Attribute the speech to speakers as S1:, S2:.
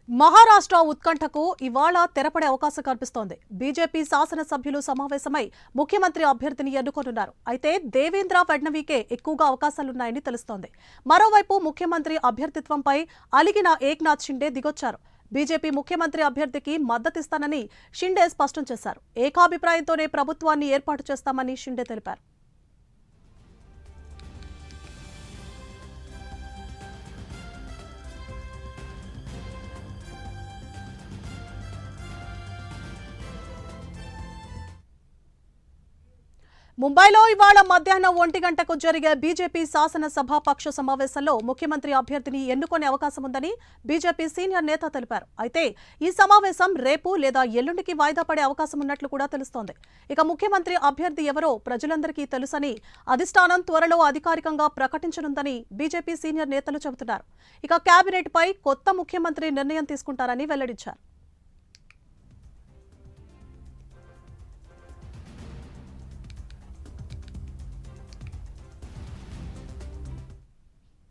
S1: మహారాష్ట్ర ఉత్కంఠకు ఇవాళ తెరపడే అవకాశం కనిపిస్తోంది. బీజేపీ శాసనసభ్యులు సమావేశమై ముఖ్యమంత్రి అభ్యర్థిని ఎన్నుకోనున్నారు. అయితే దేవేంద్ర ఫడ్నవీకే ఎక్కువగా అవకాశాలున్నాయని తెలుస్తోంది. మరోవైపు ముఖ్యమంత్రి అభ్యర్థిత్వంపై అలిగిన ఏక్నాథ్ షిండే దిగొచ్చారు. బీజేపీ ముఖ్యమంత్రి అభ్యర్థికి మద్దతిస్తానని షిండే స్పష్టం చేశారు. ఏకాభిప్రాయంతోనే ప్రభుత్వాన్ని ఏర్పాటు చేస్తామని షిండే తెలిపారు. ముంబైలో ఇవాళ మధ్యాహ్నం 1 గంటకు జరిగే బీజేపీ శాసనసభ పక్ష సమావేశంలో ముఖ్యమంత్రి అభ్యర్థిని ఎన్నుకునే అవకాశం ఉందని బీజేపీ సీనియర్ నేత తెలిపారు. అయితే ఈ సమావేశం రేపు లేదా ఎల్లుండికి వాయిదా పడే అవకాశం ఉన్నట్లు కూడా తెలుస్తోంది. ఇక ముఖ్యమంత్రి అభ్యర్థి ఎవరో ప్రజలందరికీ తెలుసని, అధిష్టానం త్వరలో అధికారికంగా ప్రకటించనుందని బీజేపీ సీనియర్ నేతలు చెబుతున్నారు. ఇక కేబినెట్ పై కొత్త ముఖ్యమంత్రి నిర్ణయం తీసుకుంటారని వెల్లడించారు.